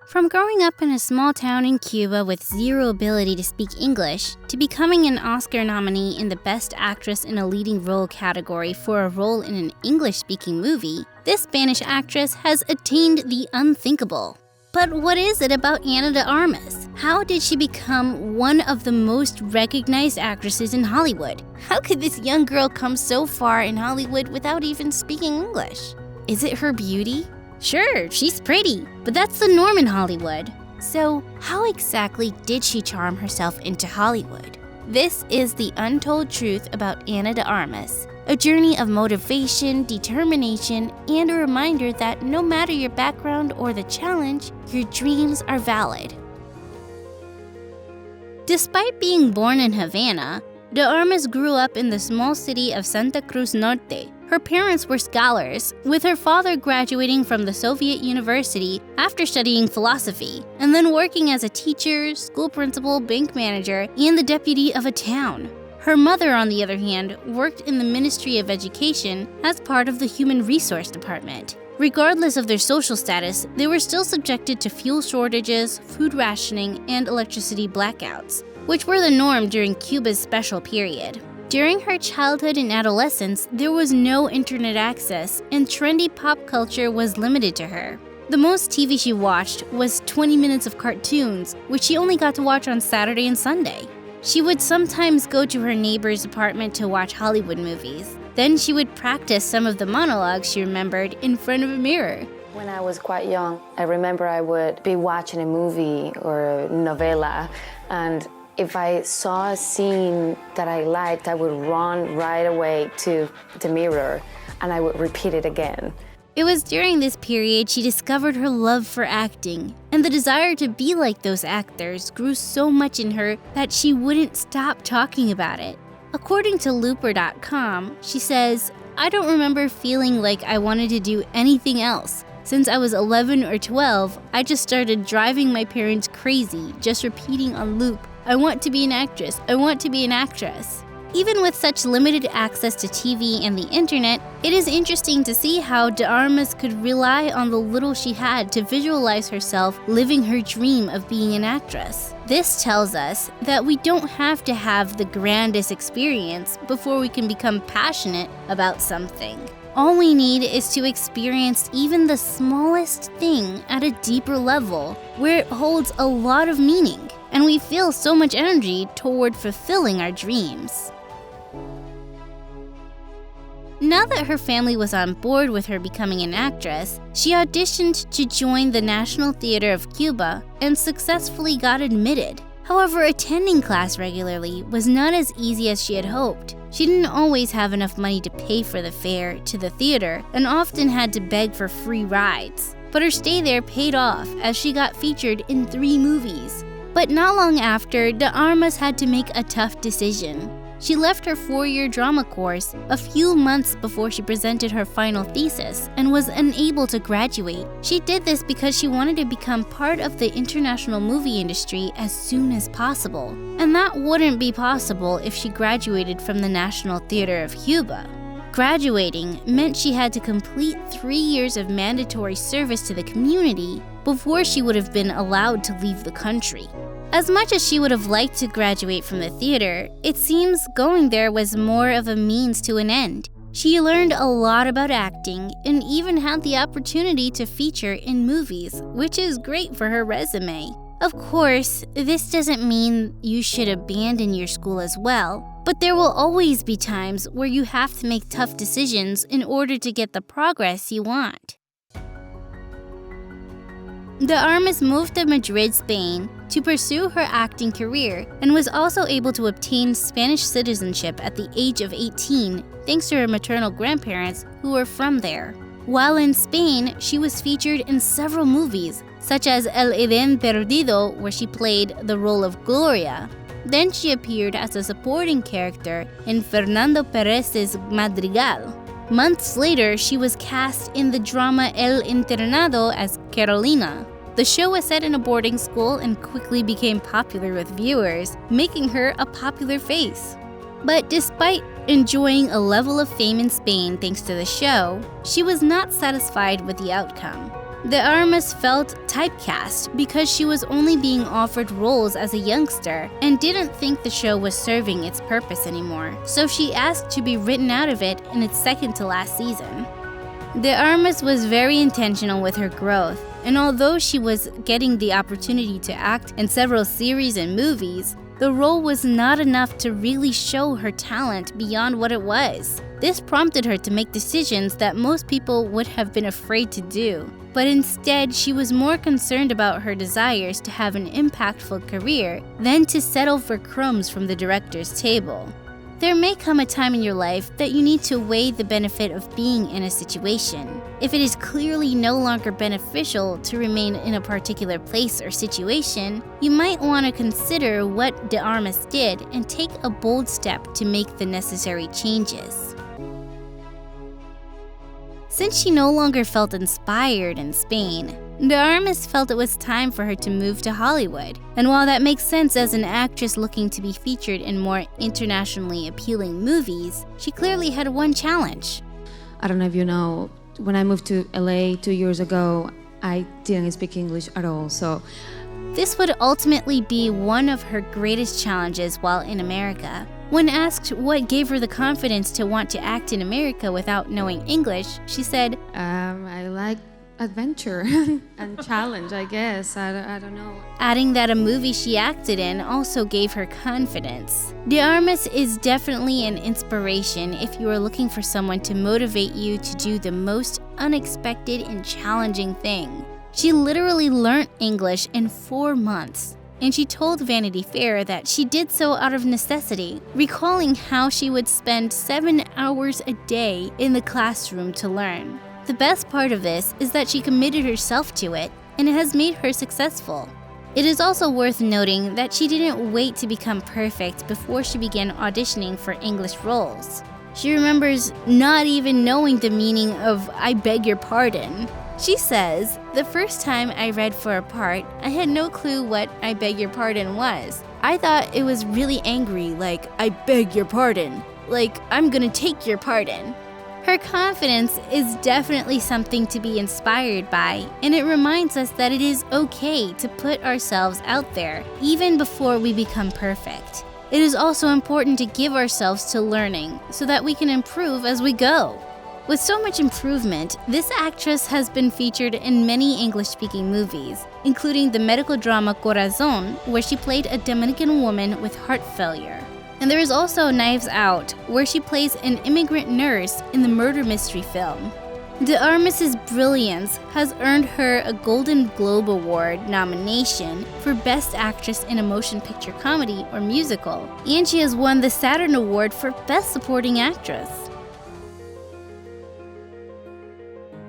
From growing up in a small town in Cuba with zero ability to speak English, to becoming an Oscar nominee in the Best Actress in a Leading Role category for a role in an English-speaking movie, this Spanish actress has attained the unthinkable. But what is it about Ana de Armas? How did she become one of the most recognized actresses in Hollywood? How could this young girl come so far in Hollywood without even speaking English? Is it her beauty? Sure, she's pretty, but that's the norm in Hollywood. So, how exactly did she charm herself into Hollywood? This is the untold truth about Ana de Armas, a journey of motivation, determination, and a reminder that no matter your background or the challenge, your dreams are valid. Despite being born in Havana, de Armas grew up in the small city of Santa Cruz Norte. Her parents were scholars, with her father graduating from the Soviet University after studying philosophy, and then working as a teacher, school principal, bank manager, and the deputy of a town. Her mother, on the other hand, worked in the Ministry of Education as part of the Human Resource Department. Regardless of their social status, they were still subjected to fuel shortages, food rationing, and electricity blackouts, which were the norm during Cuba's special period. During her childhood and adolescence, there was no internet access, and trendy pop culture was limited to her. The most TV she watched was 20 minutes of cartoons, which she only got to watch on Saturday and Sunday. She would sometimes go to her neighbor's apartment to watch Hollywood movies. Then she would practice some of the monologues she remembered in front of a mirror. When I was quite young, I remember I would be watching a movie or a novela, and if I saw a scene that I liked, I would run right away to the mirror and I would repeat it again. It was during this period she discovered her love for acting, and the desire to be like those actors grew so much in her that she wouldn't stop talking about it. According to Looper.com, she says, "I don't remember feeling like I wanted to do anything else. Since I was 11 or 12, I just started driving my parents crazy, just repeating on loop, 'I want to be an actress, I want to be an actress.'" Even with such limited access to TV and the internet, it is interesting to see how de Armas could rely on the little she had to visualize herself living her dream of being an actress. This tells us that we don't have to have the grandest experience before we can become passionate about something. All we need is to experience even the smallest thing at a deeper level, where it holds a lot of meaning, and we feel so much energy toward fulfilling our dreams. Now that her family was on board with her becoming an actress, she auditioned to join the National Theater of Cuba and successfully got admitted. However, attending class regularly was not as easy as she had hoped. She didn't always have enough money to pay for the fare to the theater and often had to beg for free rides. But her stay there paid off as she got featured in 3 movies. But not long after, de Armas had to make a tough decision. She left her 4-year drama course a few months before she presented her final thesis and was unable to graduate. She did this because she wanted to become part of the international movie industry as soon as possible. And that wouldn't be possible if she graduated from the National Theater of Cuba. Graduating meant she had to complete 3 years of mandatory service to the community before she would have been allowed to leave the country. As much as she would have liked to graduate from the theater, it seems going there was more of a means to an end. She learned a lot about acting and even had the opportunity to feature in movies, which is great for her resume. Of course, this doesn't mean you should abandon your school as well, but there will always be times where you have to make tough decisions in order to get the progress you want. De Armas moved to Madrid, Spain, to pursue her acting career and was also able to obtain Spanish citizenship at the age of 18 thanks to her maternal grandparents who were from there. While in Spain, she was featured in several movies, such as El Edén Perdido, where she played the role of Gloria. Then she appeared as a supporting character in Fernando Pérez's Madrigal. Months later, she was cast in the drama El Internado as Carolina. The show was set in a boarding school and quickly became popular with viewers, making her a popular face. But despite enjoying a level of fame in Spain thanks to the show, she was not satisfied with the outcome. De Armas felt typecast because she was only being offered roles as a youngster and didn't think the show was serving its purpose anymore, so she asked to be written out of it in its second to last season. De Armas was very intentional with her growth, and although she was getting the opportunity to act in several series and movies, the role was not enough to really show her talent beyond what it was. This prompted her to make decisions that most people would have been afraid to do. But instead, she was more concerned about her desires to have an impactful career than to settle for crumbs from the director's table. There may come a time in your life that you need to weigh the benefit of being in a situation. If it is clearly no longer beneficial to remain in a particular place or situation, you might want to consider what De Armas did and take a bold step to make the necessary changes. Since she no longer felt inspired in Spain, De Armas felt it was time for her to move to Hollywood. And while that makes sense as an actress looking to be featured in more internationally appealing movies, she clearly had one challenge. I don't know if you know, when I moved to LA 2 years ago, I didn't speak English at all, so this would ultimately be one of her greatest challenges while in America. When asked what gave her the confidence to want to act in America without knowing English, she said, I like adventure and challenge, I guess. I don't know. Adding that a movie she acted in also gave her confidence. De Armas is definitely an inspiration if you are looking for someone to motivate you to do the most unexpected and challenging thing. She literally learnt English in 4 months. And she told Vanity Fair that she did so out of necessity, recalling how she would spend 7 hours a day in the classroom to learn. The best part of this is that she committed herself to it, and it has made her successful. It is also worth noting that she didn't wait to become perfect before she began auditioning for English roles. She remembers not even knowing the meaning of "I beg your pardon." She says, "The first time I read for a part, I had no clue what 'I beg your pardon' was. I thought it was really angry, like 'I beg your pardon,' like 'I'm gonna take your pardon.'" Her confidence is definitely something to be inspired by, and it reminds us that it is okay to put ourselves out there, even before we become perfect. It is also important to give ourselves to learning, so that we can improve as we go. With so much improvement, this actress has been featured in many English-speaking movies, including the medical drama Corazon, where she played a Dominican woman with heart failure. And there is also Knives Out, where she plays an immigrant nurse in the murder mystery film. De Armas' brilliance has earned her a Golden Globe Award nomination for Best Actress in a Motion Picture Comedy or Musical, and she has won the Saturn Award for Best Supporting Actress.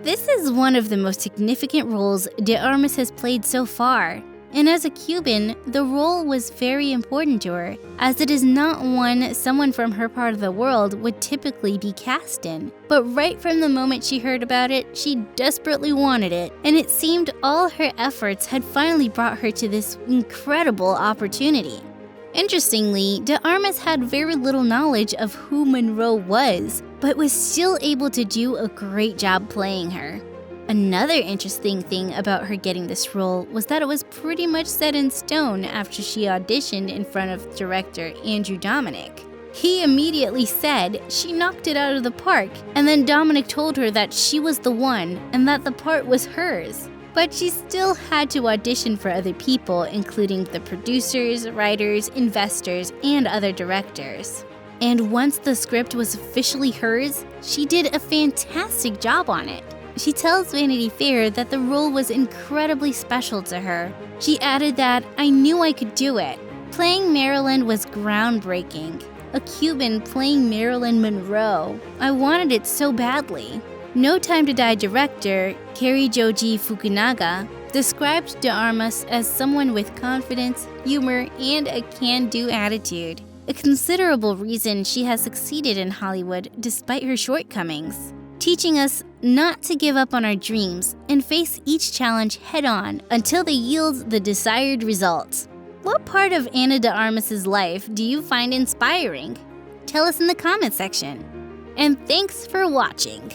This is one of the most significant roles De Armas has played so far, and as a Cuban, the role was very important to her, as it is not one someone from her part of the world would typically be cast in. But right from the moment she heard about it, she desperately wanted it, and it seemed all her efforts had finally brought her to this incredible opportunity. Interestingly, De Armas had very little knowledge of who Monroe was, but was still able to do a great job playing her. Another interesting thing about her getting this role was that it was pretty much set in stone after she auditioned in front of director Andrew Dominik. He immediately said she knocked it out of the park, and then Dominik told her that she was the one and that the part was hers. But she still had to audition for other people, including the producers, writers, investors, and other directors. And once the script was officially hers, she did a fantastic job on it. She tells Vanity Fair that the role was incredibly special to her. She added that, "I knew I could do it. Playing Marilyn was groundbreaking. A Cuban playing Marilyn Monroe. I wanted it so badly." No Time to Die director Kari Joji Fukunaga described De Armas as someone with confidence, humor, and a can-do attitude. A considerable reason she has succeeded in Hollywood despite her shortcomings, teaching us not to give up on our dreams and face each challenge head-on until they yield the desired results. What part of Ana de Armas' life do you find inspiring? Tell us in the comment section. And thanks for watching.